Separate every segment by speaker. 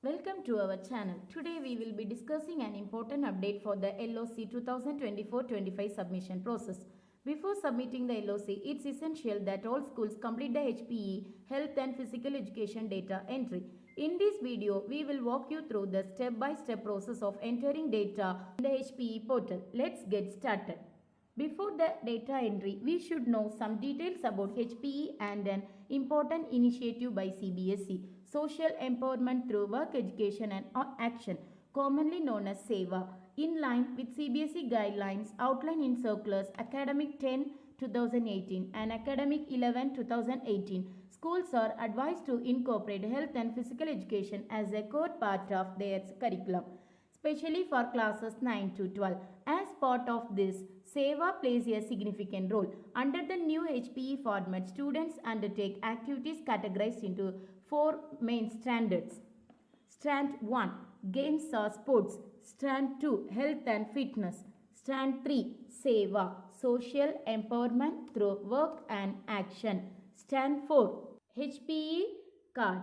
Speaker 1: Welcome to our channel. Today we will be discussing an important update for the LOC 2024-25 submission process. Before submitting the LOC, it's essential that all schools complete the HPE Health and Physical Education data entry. In this video, we will walk you through the step-by-step process of entering data in the HPE portal. Let's get started. Before the data entry, we should know some details about HPE and an important initiative by CBSE, Social Empowerment Through Work Education and Action, commonly known as SEWA, in line with CBSE guidelines outlined in circulars Academic 10-2018 and Academic 11-2018. Schools are advised to incorporate health and physical education as a core part of their curriculum, especially for classes 9 to 12. As part of this, SEWA plays a significant role. Under the new HPE format, students undertake activities categorized into four main standards. Strand 1, Games or Sports. Strand 2, Health and Fitness. Strand 3, SEWA, Social Empowerment Through Work and Action. Strand 4, HPE Card.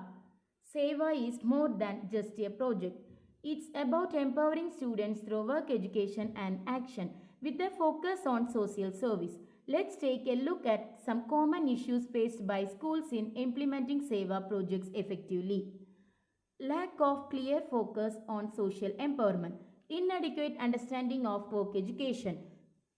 Speaker 1: SEWA is more than just a project. It's about empowering students through work education and action with a focus on social service. Let's take a look at some common issues faced by schools in implementing SEWA projects effectively. Lack of clear focus on social empowerment, inadequate understanding of work education,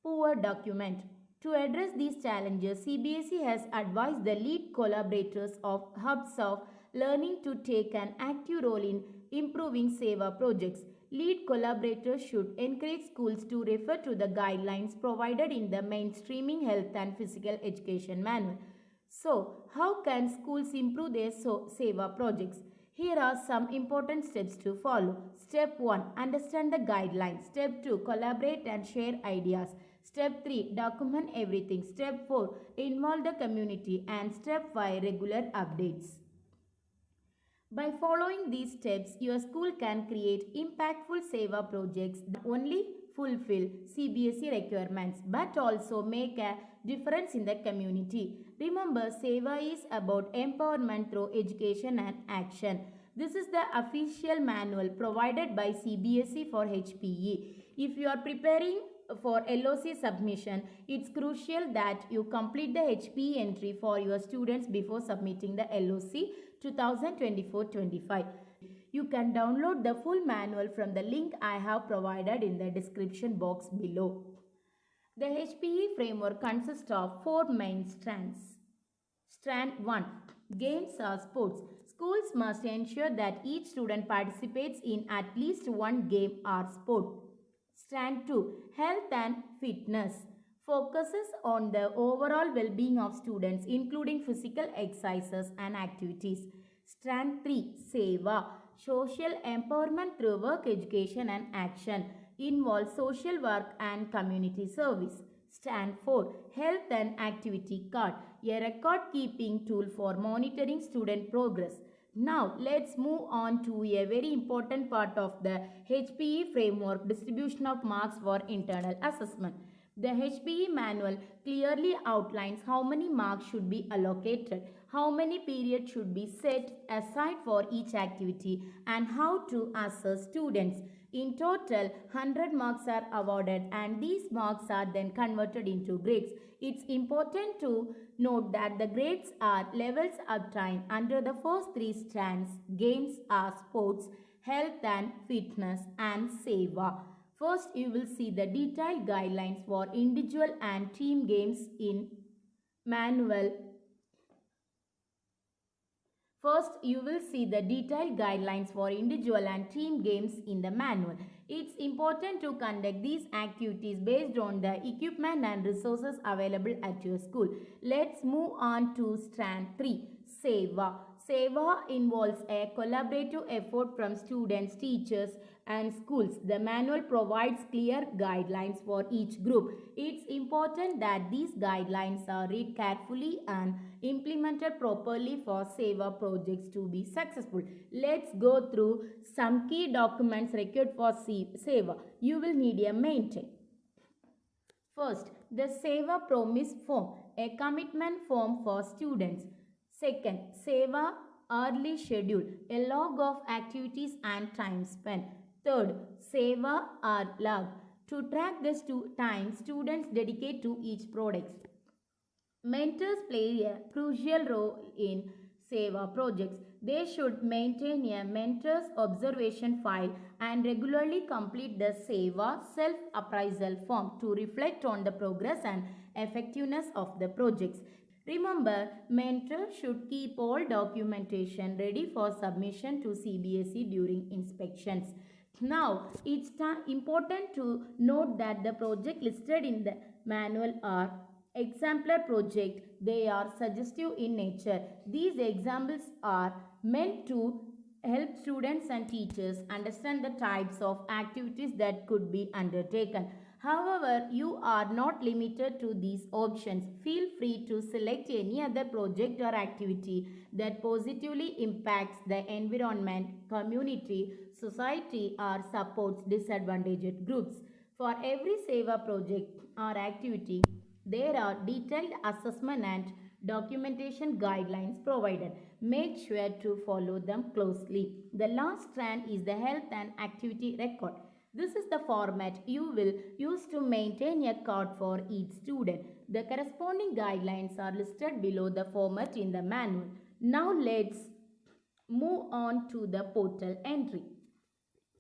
Speaker 1: poor document. To address these challenges, CBSE has advised the lead collaborators of hubs of learning to take an active role in improving SEWA projects. Lead collaborators should encourage schools to refer to the guidelines provided in the Mainstreaming Health and Physical Education Manual. So, how can schools improve their SEWA projects? Here are some important steps to follow. Step 1. Understand the guidelines. Step 2. Collaborate and share ideas. Step 3. Document everything. Step 4. Involve the community. And Step 5. Regular updates. By following these steps, your school can create impactful SEWA projects that not only fulfill CBSE requirements but also make a difference in the community. Remember, SEWA is about empowerment through education and action. This is the official manual provided by CBSE for HPE. If you are preparing for LOC submission, it's crucial that you complete the HPE entry for your students before submitting the LOC 2024-25. You can download the full manual from the link I have provided in the description box below. The HPE framework consists of four main strands. Strand 1. Games or sports. Schools must ensure that each student participates in at least one game or sport. Strand 2. Health and fitness. Focuses on the overall well-being of students, including physical exercises and activities. Strand 3. SEWA. Social empowerment through work education and action. Involves social work and community service. Strand 4. Health and activity card. A record-keeping tool for monitoring student progress. Now, let's move on to a very important part of the HPE framework, distribution of marks for internal assessment. The HPE manual clearly outlines how many marks should be allocated, how many periods should be set aside for each activity, and how to assess students. In total, 100 marks are awarded and these marks are then converted into grades. It's important to note that the grades are levels obtained under the first three strands: games or sports, health and fitness, and SEWA. First, you will see the detailed guidelines for individual and team games in manual. First, you will see the detailed guidelines for individual and team games in the manual. It's important to conduct these activities based on the equipment and resources available at your school. Let's move on to Strand 3, SEWA. SEWA involves a collaborative effort from students, teachers, and schools. The manual provides clear guidelines for each group. It's important that these guidelines are read carefully and implemented properly for SEWA projects to be successful. Let's go through some key documents required for SEWA. You will need a maintain. First, the SEWA promise form, a commitment form for students. Second, SEWA early schedule, a log of activities and time spent. Third, SEWA or log, to track the time students dedicate to each product. Mentors play a crucial role in SEWA projects. They should maintain a mentor's observation file and regularly complete the SEWA self-appraisal form to reflect on the progress and effectiveness of the projects. Remember, mentors should keep all documentation ready for submission to CBSE during inspections. Now, it's important to note that the project listed in the manual are exemplar project. They are suggestive in nature. These examples are meant to help students and teachers understand the types of activities that could be undertaken. However, you are not limited to these options. Feel free to select any other project or activity that positively impacts the environment, community, society, or supports disadvantaged groups. For every SEWA project or activity, there are detailed assessment and documentation guidelines provided. Make sure to follow them closely. The last strand is the health and activity record. This is the format you will use to maintain a card for each student. The corresponding guidelines are listed below the format in the manual. Now let's move on to the portal entry.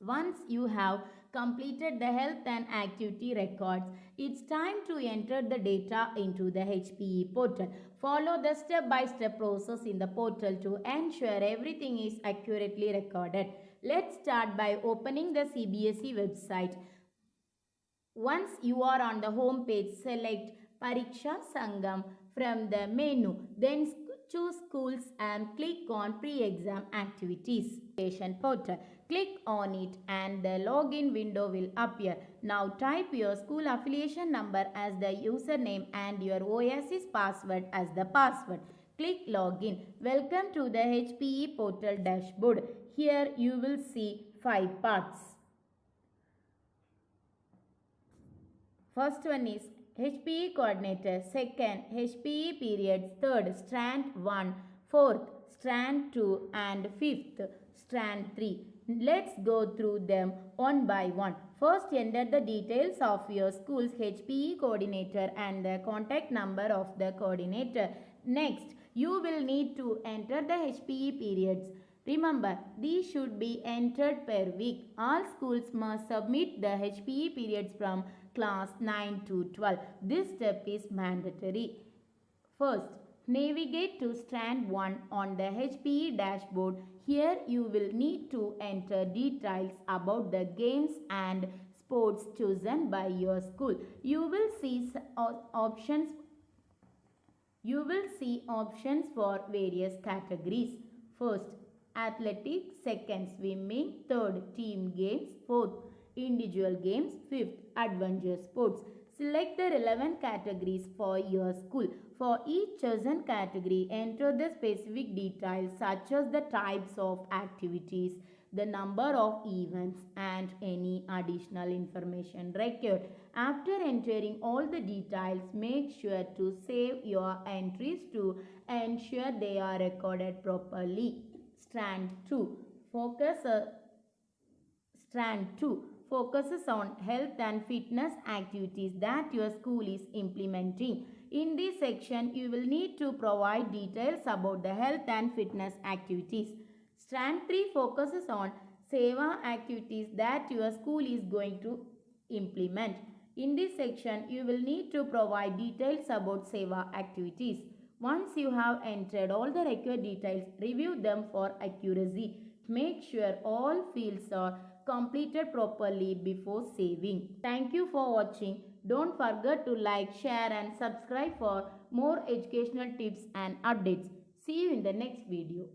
Speaker 1: Once you have completed the health and activity records, it's time to enter the data into the HPE portal. Follow the step-by-step process in the portal to ensure everything is accurately recorded. Let's start by opening the CBSE website. Once you are on the home page, select Pariksha Sangam from the menu. Then choose schools and click on pre-exam activities portal. Click on it and the login window will appear. Now type your school affiliation number as the username and your OS's password as the password. Click login. Welcome to the HPE portal dashboard. Here you will see 5 parts. First one is HPE coordinator, second HPE periods, third strand 1, fourth strand 2 and fifth strand 3. Let's go through them one by one. First, enter the details of your school's HPE coordinator and the contact number of the coordinator. Next, you will need to enter the HPE periods. Remember, these should be entered per week. All schools must submit the HPE periods from class 9 to 12. This step is mandatory. First, navigate to strand 1 on the HPE dashboard. Here you will need to enter details about the games and sports chosen by your school. You will see options for various categories. First, athletics, second, swimming, third, team games, fourth, individual games, fifth, adventure sports. Select the relevant categories for your school. For each chosen category, enter the specific details such as the types of activities, the number of events, and any additional information required. After entering all the details, make sure to save your entries to ensure they are recorded properly. Strand 2 focuses on health and fitness activities that your school is implementing. In this section, you will need to provide details about the health and fitness activities. Strand 3 focuses on SEWA activities that your school is going to implement. In this section, you will need to provide details about SEWA activities. Once you have entered all the required details, review them for accuracy. Make sure all fields are completed properly before saving. Thank you for watching. Don't forget to like, share and subscribe for more educational tips and updates. See you in the next video.